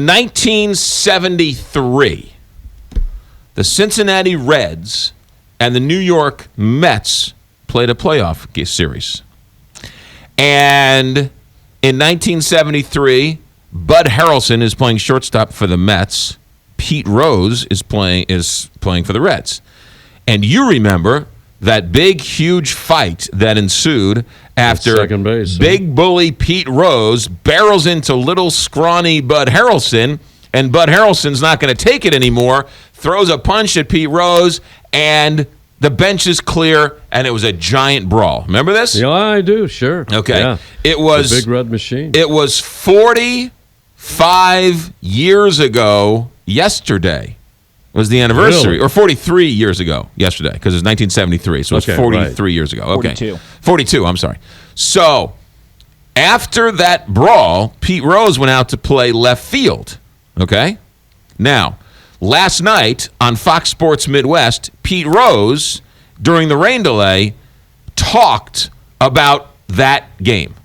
1973, the Cincinnati Reds and the New York Mets played a playoff series. And in 1973, Bud Harrelson is playing shortstop for the Mets. Pete Rose is playing for the Reds. And you remember that big, huge fight that ensued after second base, big bully Pete Rose barrels into little scrawny Bud Harrelson, and Bud Harrelson's not going to take it anymore, throws a punch at Pete Rose, and the bench is clear, and it was a giant brawl. Remember this? Yeah, I do, sure. Okay. Yeah. It was the Big Red Machine. It was 45 years ago yesterday. Was the anniversary, Really? or 43 years ago yesterday, because it's 1973, so it's 43 years ago. Okay. 42, I'm sorry. So, after that brawl, Pete Rose went out to play left field, okay? Now, last night on Fox Sports Midwest, Pete Rose, during the rain delay, talked about that game.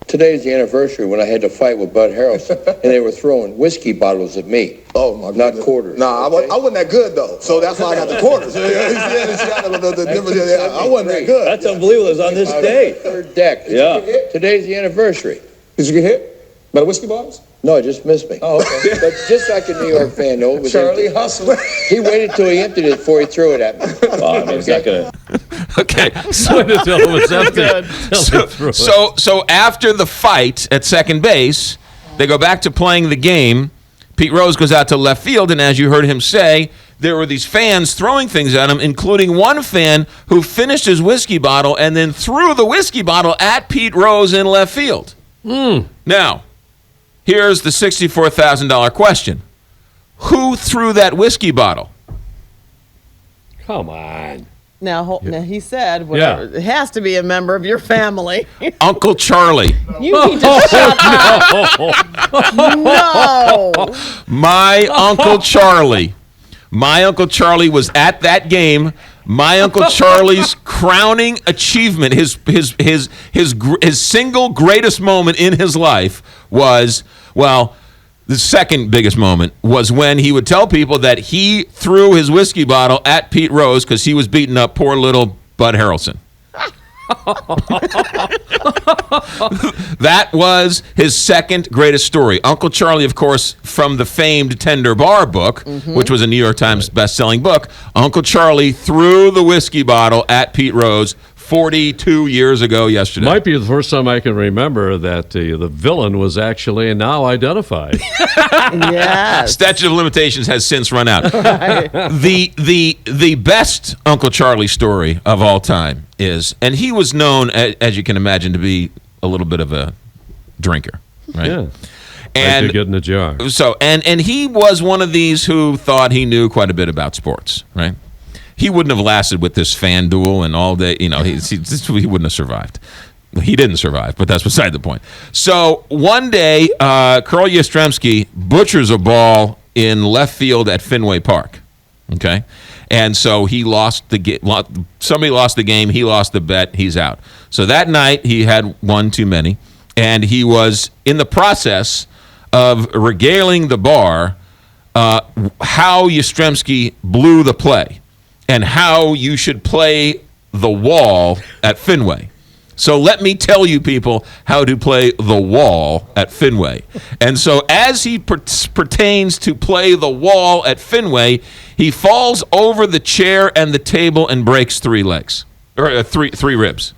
Today is the anniversary when I had to fight with Bud Harrelson, and they were throwing whiskey bottles at me. Oh, my not goodness. quarters. Nah, I wasn't that good, though. So that's why I got the quarters. I wasn't that good. That's unbelievable. It was on this day. Third deck. Yeah. Today's the anniversary. Did you get hit by the whiskey bottles? No, it just missed me. Oh, okay. But just like a New York fan, no, it was Charlie empty. Hustle. He waited till he emptied it before he threw it at me. Well, I mean, it's not gonna. Okay. So So after the fight at second base, they go back to playing the game. Pete Rose goes out to left field, and as you heard him say, there were these fans throwing things at him, including one fan who finished his whiskey bottle and then threw the whiskey bottle at Pete Rose in left field. Now, here's the $64,000 question. Who threw that whiskey bottle? Come on. Now he said, whatever, it has to be a member of your family. Uncle Charlie. You need to shut up. No. My Uncle Charlie. My Uncle Charlie was at that game. My Uncle Charlie's crowning achievement, his single greatest moment in his life was, well, the second biggest moment was when he would tell people that he threw his whiskey bottle at Pete Rose because he was beating up poor little Bud Harrelson. That was his second greatest story. Uncle Charlie, of course, from the famed Tender Bar book, which was a New York Times best-selling book. Uncle Charlie threw the whiskey bottle at Pete Rose 42 years ago yesterday. Might be the first time I can remember that the villain was actually now identified. Yes. Statute of limitations has since run out. The best Uncle Charlie story of all time is, and he was known, as you can imagine, to be a little bit of a drinker, right? Yeah. And to get in a jar. So, and he was one of these who thought he knew quite a bit about sports, right? He wouldn't have lasted with this fan duel and all day. You know, he wouldn't have survived. He didn't survive, but that's beside the point. So one day, Carl Yastrzemski butchers a ball in left field at Fenway Park. Okay, and so he lost the game. Somebody lost the game. He lost the bet. He's out. So that night he had one too many, and he was in the process of regaling the bar how Yastrzemski blew the play and how you should play the wall at Fenway. So let me tell you, people, how to play the wall at Fenway. And so as he pertains to play the wall at Fenway, he falls over the chair and the table and breaks three legs, or three ribs.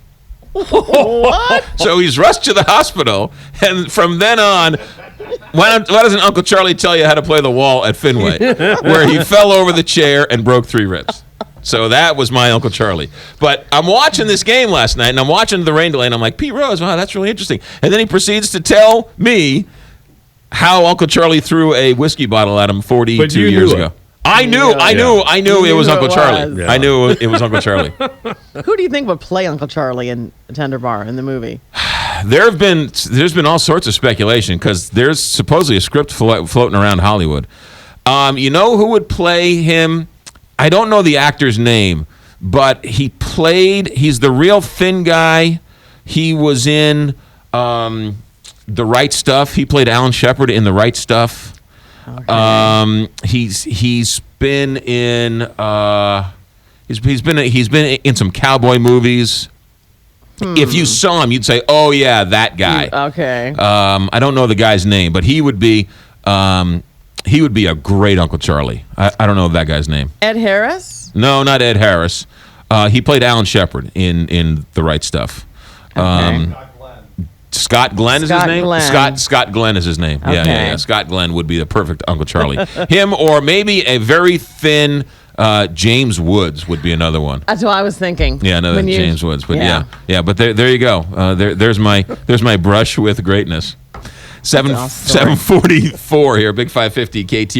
What? So he's rushed to the hospital, and from then on, why doesn't Uncle Charlie tell you how to play the wall at Fenway, where he fell over the chair and broke three ribs? So that was my Uncle Charlie. But I'm watching this game last night, and I'm watching the rain delay, and I'm like, Pete Rose, wow, that's really interesting. And then he proceeds to tell me how Uncle Charlie threw a whiskey bottle at him 42 years ago. I knew it was Uncle Charlie. Yeah. I knew it was Uncle Charlie. Who do you think would play Uncle Charlie in Tender Bar in the movie? There's been all sorts of speculation because there's supposedly a script floating around Hollywood. You know who would play him? I don't know the actor's name, but he's the real thin guy. He was in The Right Stuff. He played Alan Shepard in The Right Stuff. He's been in he's been in some cowboy movies. If you saw him, you'd say, "Oh yeah, that guy." Okay. I don't know the guy's name, but he would be a great Uncle Charlie. I don't know that guy's name. Ed Harris? No, not Ed Harris. He played Alan Shepard in The Right Stuff. Scott Glenn is his name? Scott Glenn is his name. Yeah. Scott Glenn would be the perfect Uncle Charlie. Him, or maybe a very thin James Woods would be another one. That's what I was thinking. Yeah, another James Woods. But yeah. But there you go. There's my brush with greatness. 7:44 here, Big 550 KT.